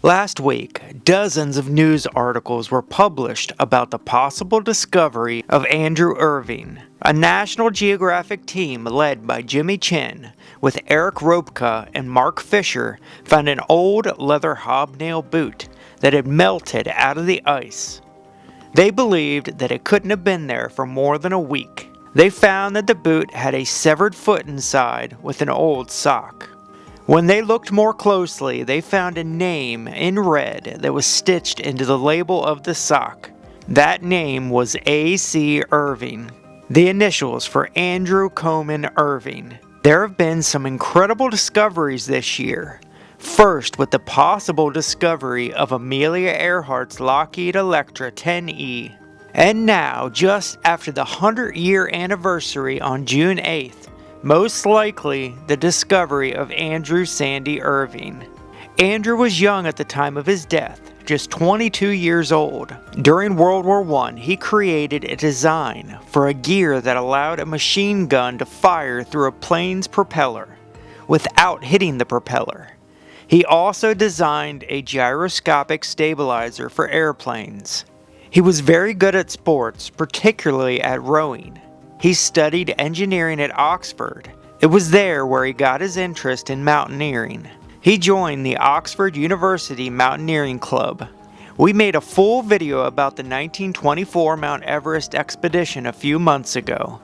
Last week, dozens of news articles were published about the possible discovery of Andrew Irvine. A National Geographic team led by Jimmy Chin, with Eric Ropka and Mark Fisher, found an old leather hobnail boot that had melted out of the ice. They believed that it couldn't have been there for more than a week. They found that the boot had a severed foot inside with an old sock. When they looked more closely, they found a name in red that was stitched into the label of the sock. That name was A.C. Irving, the initials for Andrew Comyn Irvine. There have been some incredible discoveries this year. First, with the possible discovery of Amelia Earhart's Lockheed Electra 10E. And now, just after the 100-year anniversary on June 8th, most likely the discovery of Andrew Sandy Irvine. Andrew was young at the time of his death, just 22 years old. During World War I, he created a design for a gear that allowed a machine gun to fire through a plane's propeller without hitting the propeller. He also designed a gyroscopic stabilizer for airplanes. He was very good at sports, particularly at rowing. He studied engineering at Oxford. It was there where he got his interest in mountaineering. He joined the Oxford University Mountaineering Club. We made a full video about the 1924 Mt Everest Expedition a few months ago.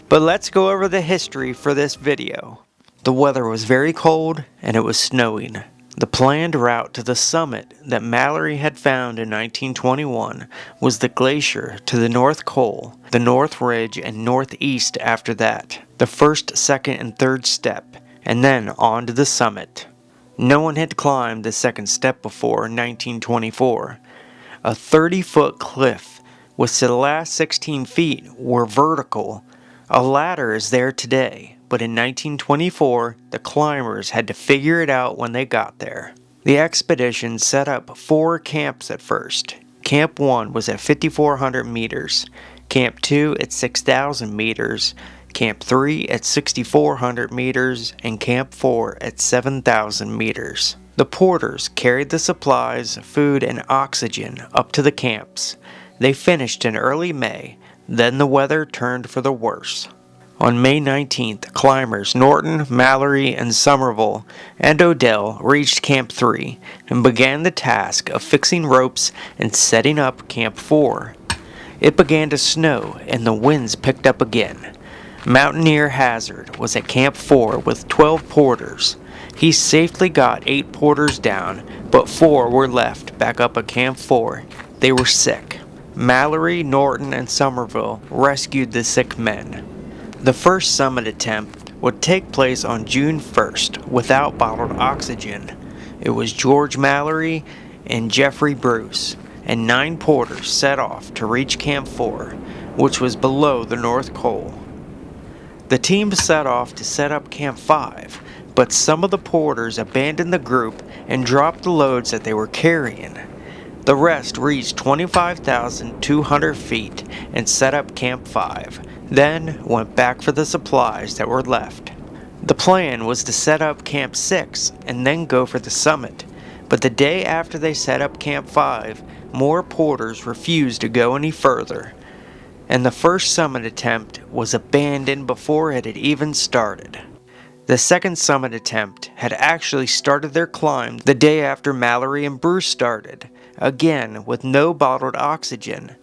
But let's go over the history for this video. The weather was very cold and it was snowing. The planned route to the summit that Mallory had found in 1921 was the glacier to the North Col, the North Ridge, and northeast after that, the first, second, and third step, and then on to the summit. No one had climbed the second step before 1924. A 30-foot cliff, with the last 16 feet were vertical. A ladder is there today. But in 1924, the climbers had to figure it out when they got there. The expedition set up 4 camps at first. Camp 1 was at 5,400 meters, Camp 2 at 6,000 meters, Camp 3 at 6,400 meters, and Camp 4 at 7,000 meters. The porters carried the supplies, food, and oxygen up to the camps. They finished in early May, then the weather turned for the worse. On May 19th, climbers Norton, Mallory, and Somerville and Odell reached Camp 3 and began the task of fixing ropes and setting up Camp 4. It began to snow and the winds picked up again. Mountaineer Hazard was at Camp 4 with 12 porters. He safely got 8 porters down, but 4 were left back up at Camp 4. They were sick. Mallory, Norton, and Somerville rescued the sick men. The first summit attempt would take place on June 1st without bottled oxygen. It was George Mallory and Jeffrey Bruce, and 9 porters set off to reach Camp 4, which was below the North Col. The team set off to set up Camp 5, but some of the porters abandoned the group and dropped the loads that they were carrying. The rest reached 25,200 feet and set up Camp 5. Then went back for the supplies that were left. The plan was to set up Camp 6 and then go for the summit, but the day after they set up Camp 5, more porters refused to go any further, and the first summit attempt was abandoned before it had even started. The second summit attempt had actually started their climb the day after Mallory and Bruce started, again with no bottled oxygen.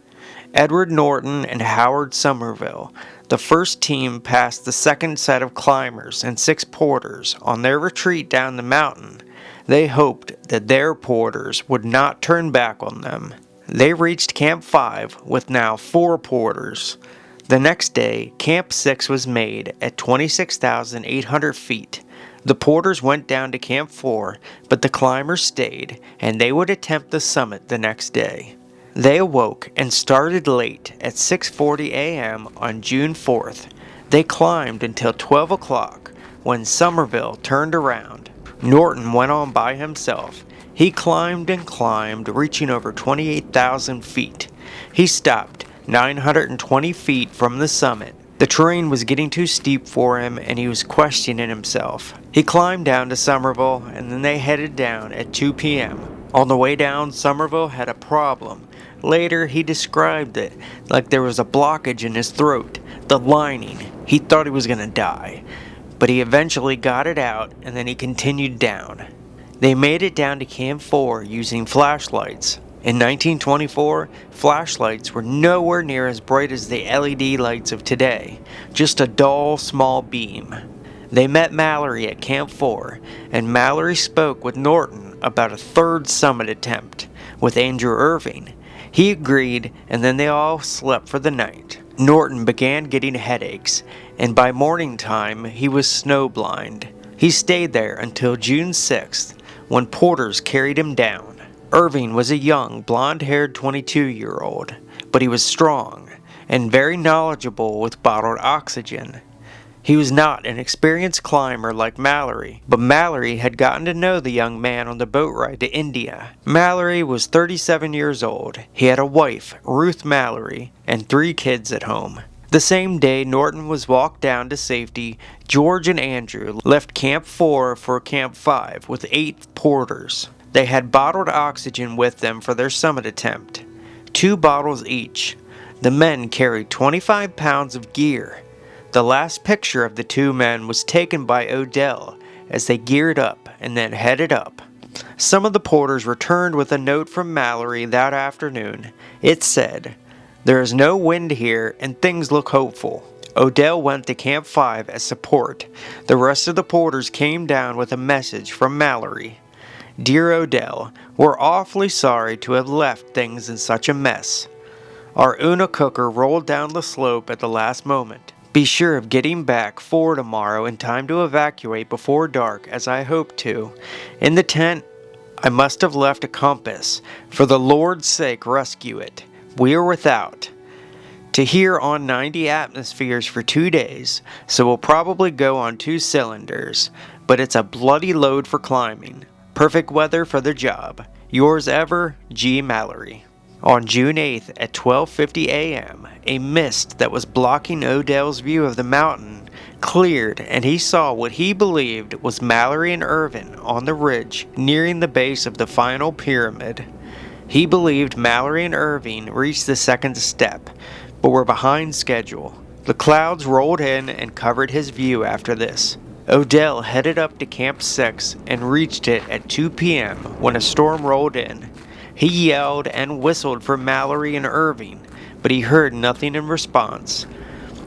Edward Norton and Howard Somerville, the first team, passed the second set of climbers and 6 porters on their retreat down the mountain. They hoped that their porters would not turn back on them. They reached Camp 5 with now 4 porters. The next day, Camp 6 was made at 26,800 feet. The porters went down to Camp 4, but the climbers stayed, and they would attempt the summit the next day. They awoke and started late at 6:40 a.m. on June 4th. They climbed until 12 o'clock when Somerville turned around. Norton went on by himself. He climbed and climbed, reaching over 28,000 feet. He stopped 920 feet from the summit. The terrain was getting too steep for him and he was questioning himself. He climbed down to Somerville and then they headed down at 2 p.m. On the way down, Somerville had a problem. Later, he described it like there was a blockage in his throat, the lining. He thought he was going to die, but he eventually got it out and then he continued down. They made it down to Camp 4 using flashlights. In 1924, flashlights were nowhere near as bright as the LED lights of today, just a dull, small beam. They met Mallory at Camp 4, and Mallory spoke with Norton about a third summit attempt with Andrew Irvine. He agreed, and then they all slept for the night. Norton began getting headaches, and by morning time he was snowblind. He stayed there until June 6th, when porters carried him down. Irving was a young, blonde-haired 22-year-old, but he was strong and very knowledgeable with bottled oxygen. He was not an experienced climber like Mallory, but Mallory had gotten to know the young man on the boat ride to India. Mallory was 37 years old. He had a wife, Ruth Mallory, and 3 kids at home. The same day Norton was walked down to safety, George and Andrew left Camp 4 for Camp 5 with 8 porters. They had bottled oxygen with them for their summit attempt, 2 bottles each. The men carried 25 pounds of gear. The last picture of the 2 men was taken by Odell as they geared up and then headed up. Some of the porters returned with a note from Mallory that afternoon. It said, "There is no wind here and things look hopeful." Odell went to Camp 5 as support. The rest of the porters came down with a message from Mallory. "Dear Odell, we're awfully sorry to have left things in such a mess. Our Una cooker rolled down the slope at the last moment. Be sure of getting back 4 tomorrow in time to evacuate before dark as I hope to. In the tent, I must have left a compass. For the Lord's sake, rescue it. We are without. To here on 90 atmospheres for 2 days, so we'll probably go on 2 cylinders, but it's a bloody load for climbing. Perfect weather for the job. Yours ever, G. Mallory." On June 8th at 12:50 a.m., a mist that was blocking Odell's view of the mountain cleared and he saw what he believed was Mallory and Irvine on the ridge nearing the base of the final pyramid. He believed Mallory and Irvine reached the second step, but were behind schedule. The clouds rolled in and covered his view after this. Odell headed up to Camp 6 and reached it at 2 p.m. when a storm rolled in. He yelled and whistled for Mallory and Irving, but he heard nothing in response.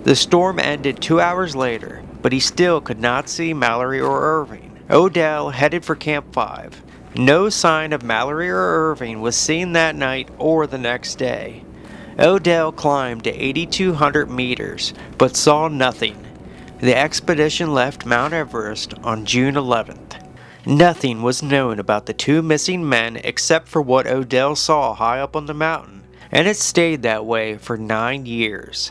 The storm ended 2 hours later, but he still could not see Mallory or Irving. Odell headed for Camp 5. No sign of Mallory or Irving was seen that night or the next day. Odell climbed to 8,200 meters, but saw nothing. The expedition left Mount Everest on June 11th. Nothing was known about the 2 missing men except for what Odell saw high up on the mountain, and it stayed that way for 9 years.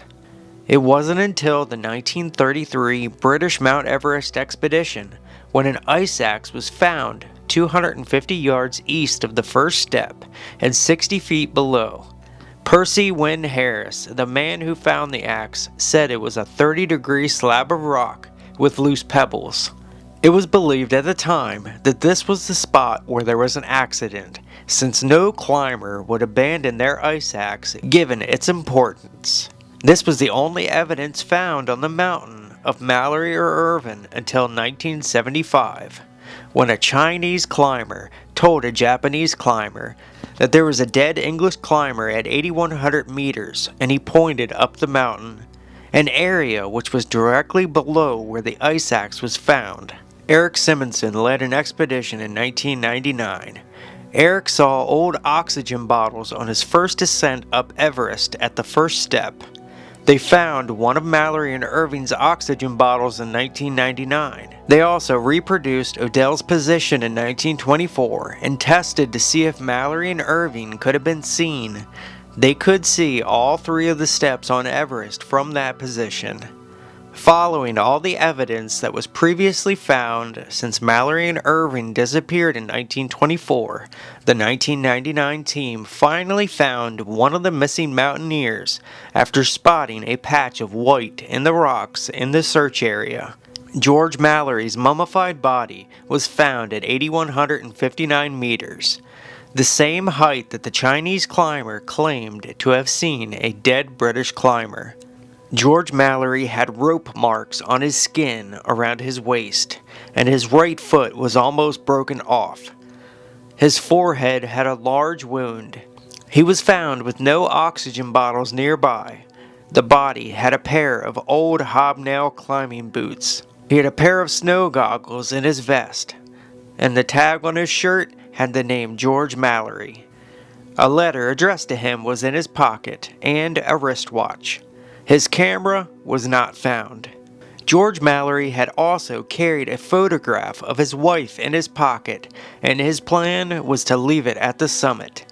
It wasn't until the 1933 British Mt Everest Expedition when an ice axe was found 250 yards east of the first step and 60 feet below. Percy Wynne Harris, the man who found the axe, said it was a 30-degree slab of rock with loose pebbles. It was believed at the time that this was the spot where there was an accident, since no climber would abandon their ice axe given its importance. This was the only evidence found on the mountain of Mallory or Irvine until 1975, when a Chinese climber told a Japanese climber that there was a dead English climber at 8,100 meters, and he pointed up the mountain, an area which was directly below where the ice axe was found. Eric Simonson led an expedition in 1999. Eric saw old oxygen bottles on his first descent up Everest at the first step. They found one of Mallory and Irving's oxygen bottles in 1999. They also reproduced Odell's position in 1924 and tested to see if Mallory and Irving could have been seen. They could see all 3 of the steps on Everest from that position. Following all the evidence that was previously found since Mallory and Irving disappeared in 1924, the 1999 team finally found one of the missing mountaineers after spotting a patch of white in the rocks in the search area. George Mallory's mummified body was found at 8,159 meters. the same height that the Chinese climber claimed to have seen a dead British climber. George Mallory had rope marks on his skin around his waist, and his right foot was almost broken off. His forehead had a large wound. He was found with no oxygen bottles nearby. The body had a pair of old hobnail climbing boots. He had a pair of snow goggles in his vest, and the tag on his shirt had the name George Mallory. A letter addressed to him was in his pocket, and a wristwatch. His camera was not found. George Mallory had also carried a photograph of his wife in his pocket, and his plan was to leave it at the summit.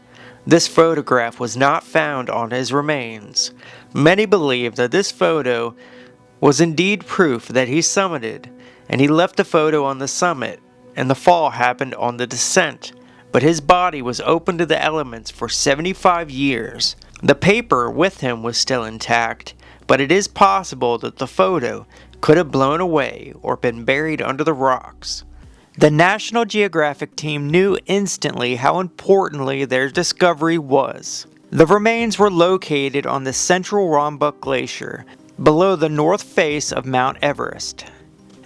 This photograph was not found on his remains. Many believe that this photo was indeed proof that he summited, and he left the photo on the summit, and the fall happened on the descent, but his body was open to the elements for 75 years. The paper with him was still intact, but it is possible that the photo could have blown away or been buried under the rocks. The National Geographic team knew instantly how importantly their discovery was. The remains were located on the central Rongbuk Glacier, below the north face of Mount Everest.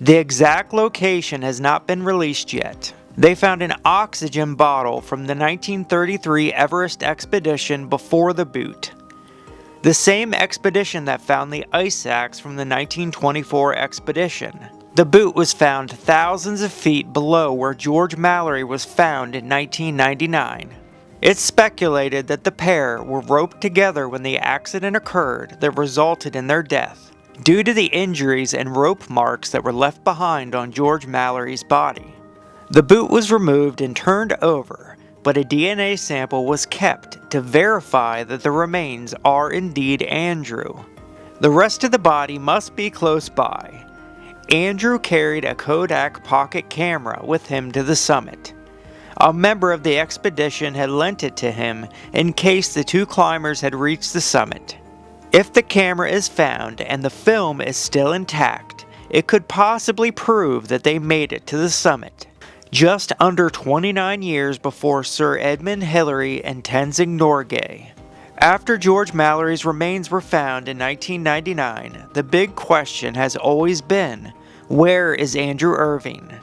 The exact location has not been released yet. They found an oxygen bottle from the 1933 Everest Expedition before the boot. The same expedition that found the ice axe from the 1924 expedition. The boot was found thousands of feet below where George Mallory was found in 1999. It's speculated that the pair were roped together when the accident occurred that resulted in their death, due to the injuries and rope marks that were left behind on George Mallory's body. The boot was removed and turned over, but a DNA sample was kept to verify that the remains are indeed Andrew. The rest of the body must be close by. Andrew carried a Kodak pocket camera with him to the summit. A member of the expedition had lent it to him in case the two climbers had reached the summit. If the camera is found and the film is still intact, it could possibly prove that they made it to the summit. Just under 29 years before Sir Edmund Hillary and Tenzing Norgay. After George Mallory's remains were found in 1999, the big question has always been, where is Andrew Irvine?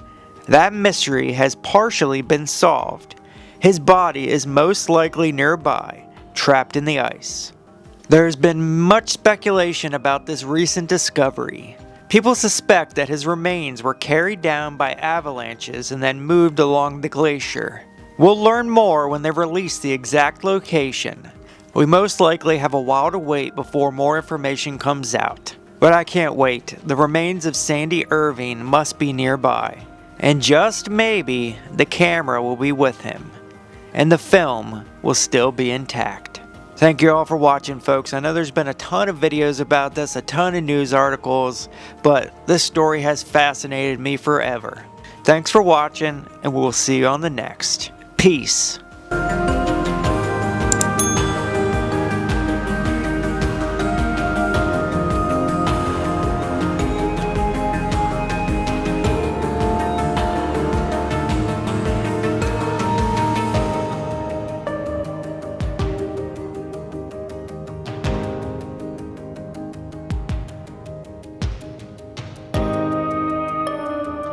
That mystery has partially been solved. His body is most likely nearby, trapped in the ice. There has been much speculation about this recent discovery. People suspect that his remains were carried down by avalanches and then moved along the glacier. We'll learn more when they release the exact location. We most likely have a while to wait before more information comes out. But I can't wait. The remains of Sandy Irvine must be nearby. And just maybe, the camera will be with him. And the film will still be intact. Thank you all for watching, folks. I know there's been a ton of videos about this, a ton of news articles, but this story has fascinated me forever. Thanks for watching, and we'll see you on the next. Peace.